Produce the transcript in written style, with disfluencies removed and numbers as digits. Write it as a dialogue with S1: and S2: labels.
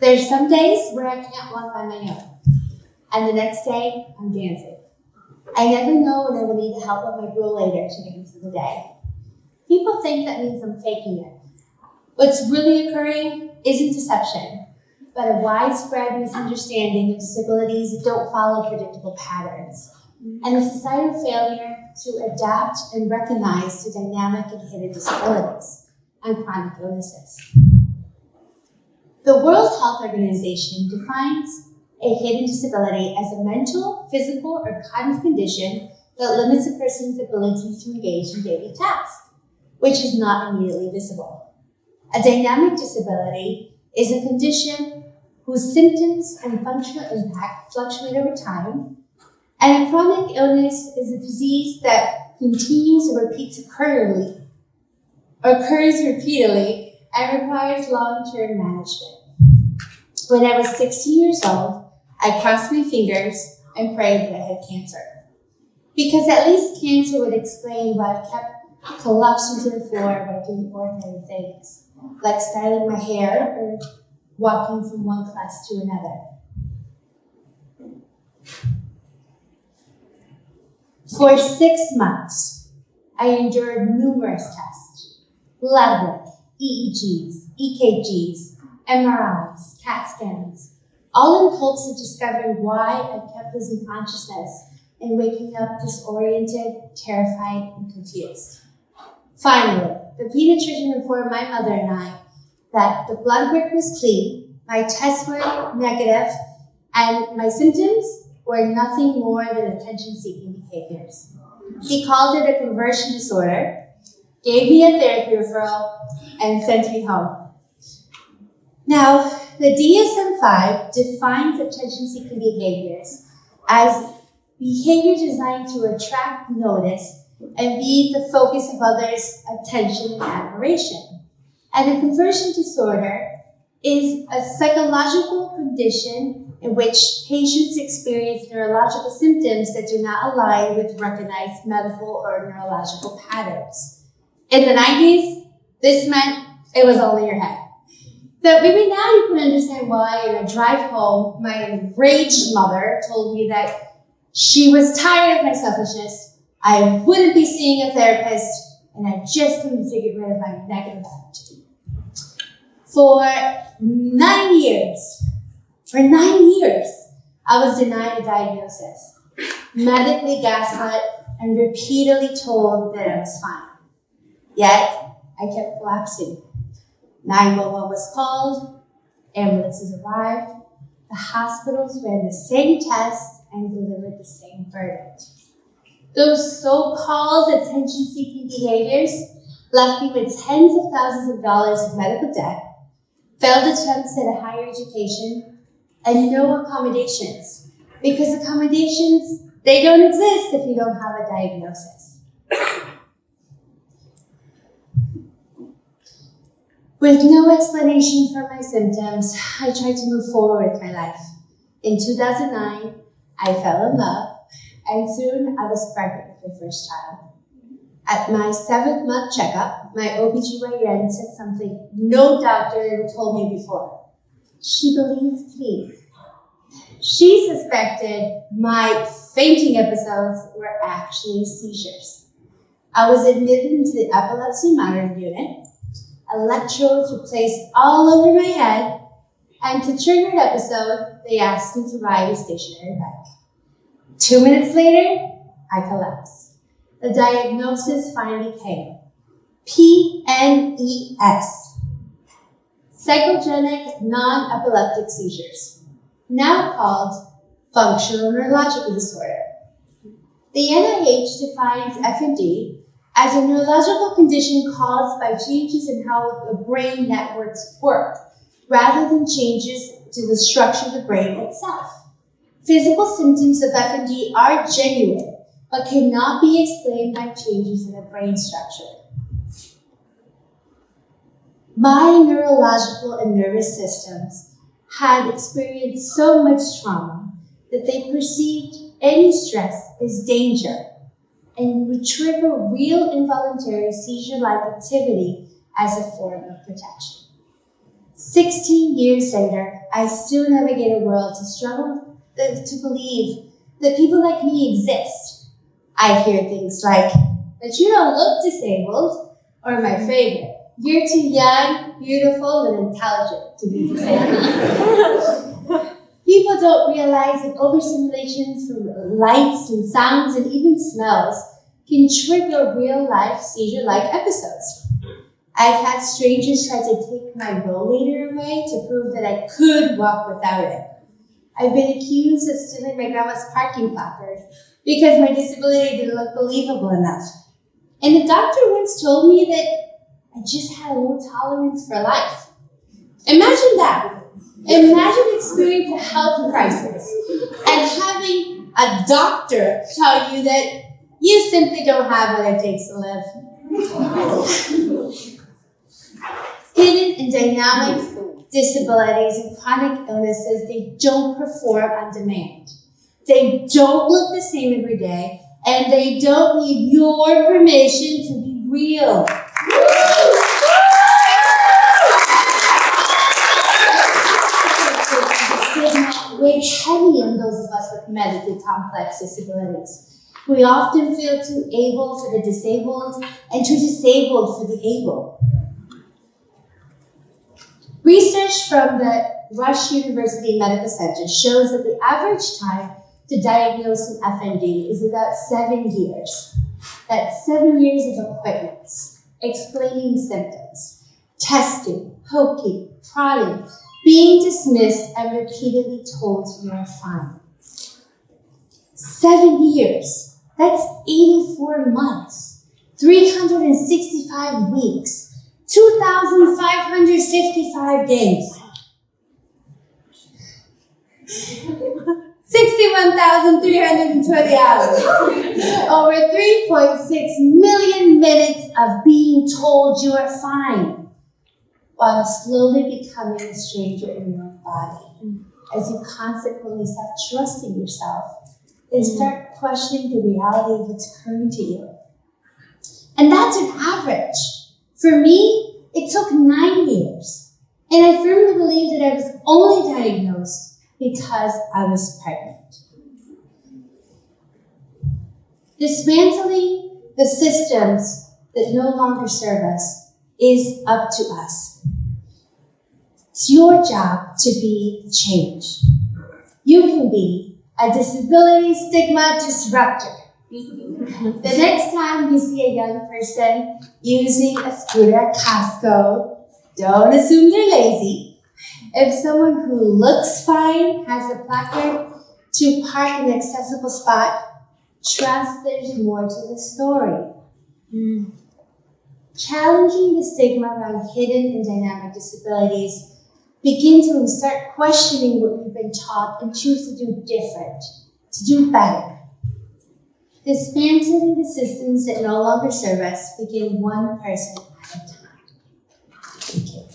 S1: There's some days where I can't walk on my own, and the next day I'm dancing. I never know when I will need the help of my rollator to get me through the day. People think that means I'm faking it. What's really occurring isn't deception, but a widespread misunderstanding of disabilities that don't follow predictable patterns, and a societal failure to adapt and recognize the dynamic and hidden disabilities and chronic illnesses. The World Health Organization defines a hidden disability as a mental, physical, or cognitive condition that limits a person's ability to engage in daily tasks, which is not immediately visible. A dynamic disability is a condition whose symptoms and functional impact fluctuate over time, and a chronic illness is a disease that continues or occurs repeatedly, and requires long-term management. When I was 60 years old, I crossed my fingers and prayed that I had cancer. Because at least cancer would explain why I kept collapsing to the floor by doing ordinary things, like styling my hair or walking from one class to another. For 6 months, I endured numerous tests, blood work, EEGs, EKGs, MRIs, CAT scans, all in hopes of discovering why I kept losing consciousness and waking up disoriented, terrified, and confused. Finally, the pediatrician informed my mother and I that the blood work was clean, my tests were negative, and my symptoms were nothing more than attention-seeking behaviors. He called it a conversion disorder, gave me a therapy referral, and sent me home. Now, the DSM-5 defines attention-seeking behaviors as behavior designed to attract notice and be the focus of others' attention and admiration. And a conversion disorder is a psychological condition in which patients experience neurological symptoms that do not align with recognized medical or neurological patterns. In the 90s, this meant it was all in your head. So maybe now you can understand why in a drive home, my enraged mother told me that she was tired of my selfishness, I wouldn't be seeing a therapist, and I just needed to get rid of my negative attitude. For 9 years, I was denied a diagnosis, medically gaslit, and repeatedly told that I was fine. Yet, I kept collapsing. 911 was called, ambulances arrived, the hospitals ran the same tests and delivered the same verdict. Those so-called attention-seeking behaviors left me with tens of thousands of dollars of medical debt, failed attempts at a higher education, and no accommodations. Because accommodations, they don't exist if you don't have a diagnosis. With no explanation for my symptoms, I tried to move forward with my life. In 2009, I fell in love, and soon I was pregnant with my first child. At my 7th-month checkup, my OBGYN said something no doctor ever told me before. She believed me. She suspected my fainting episodes were actually seizures. I was admitted into the epilepsy monitoring unit, electrodes were placed all over my head, and to trigger an episode, they asked me to ride a stationary bike. 2 minutes later, I collapsed. The diagnosis finally came. PNES, psychogenic non-epileptic seizures, now called functional neurological disorder. The NIH defines FND as a neurological condition caused by changes in how the brain networks work, rather than changes to the structure of the brain itself. Physical symptoms of FND are genuine, but cannot be explained by changes in the brain structure. My neurological and nervous systems had experienced so much trauma that they perceived any stress as danger and would trigger real involuntary seizure-like activity as a form of protection. 16 years later, I still navigate a world to believe that people like me exist. I hear things like, "But you don't look disabled," or my favorite, "You're too young, beautiful, and intelligent to be disabled." People don't realize that overstimulations from lights and sounds and even smells can trigger real-life seizure-like episodes. I've had strangers try to take my rollator away to prove that I could walk without it. I've been accused of stealing my grandma's parking placard because my disability didn't look believable enough. And the doctor once told me that I just had a low tolerance for life. Imagine that. Imagine experiencing a health crisis and having a doctor tell you that you simply don't have what it takes to live. Hidden and dynamic disabilities and chronic illnesses, they don't perform on demand. They don't look the same every day, and they don't need your permission to be real. Weigh heavy on those of us with medically complex disabilities. We often feel too able for the disabled and too disabled for the able. Research from the Rush University Medical Center shows that the average time to diagnose an FND is about 7 years. That's 7 years of appointments, explaining symptoms, testing, poking, prodding, being dismissed and repeatedly told you're fine. 7 years. That's 84 months, 365 weeks, 2,555 days. 61,320 hours. Over 3.6 million minutes of being told you are fine, while slowly becoming a stranger in your own body, as you consequently stop trusting yourself and start questioning the reality of what's occurring to you. And that's an average. For me, it took 9 years, and I firmly believe that I was only diagnosed because I was pregnant. Dismantling the systems that no longer serve us is up to us. It's your job to be change. You can be a disability stigma disruptor. The next time you see a young person using a scooter at Costco, don't assume they're lazy. If someone who looks fine has a placard to park in an accessible spot, trust there's more to the story. Challenging the stigma around hidden and dynamic disabilities begins when we start questioning what we've been taught and choose to do different, to do better. Dismantling the systems that no longer serve us begin one person at a time. Thank you.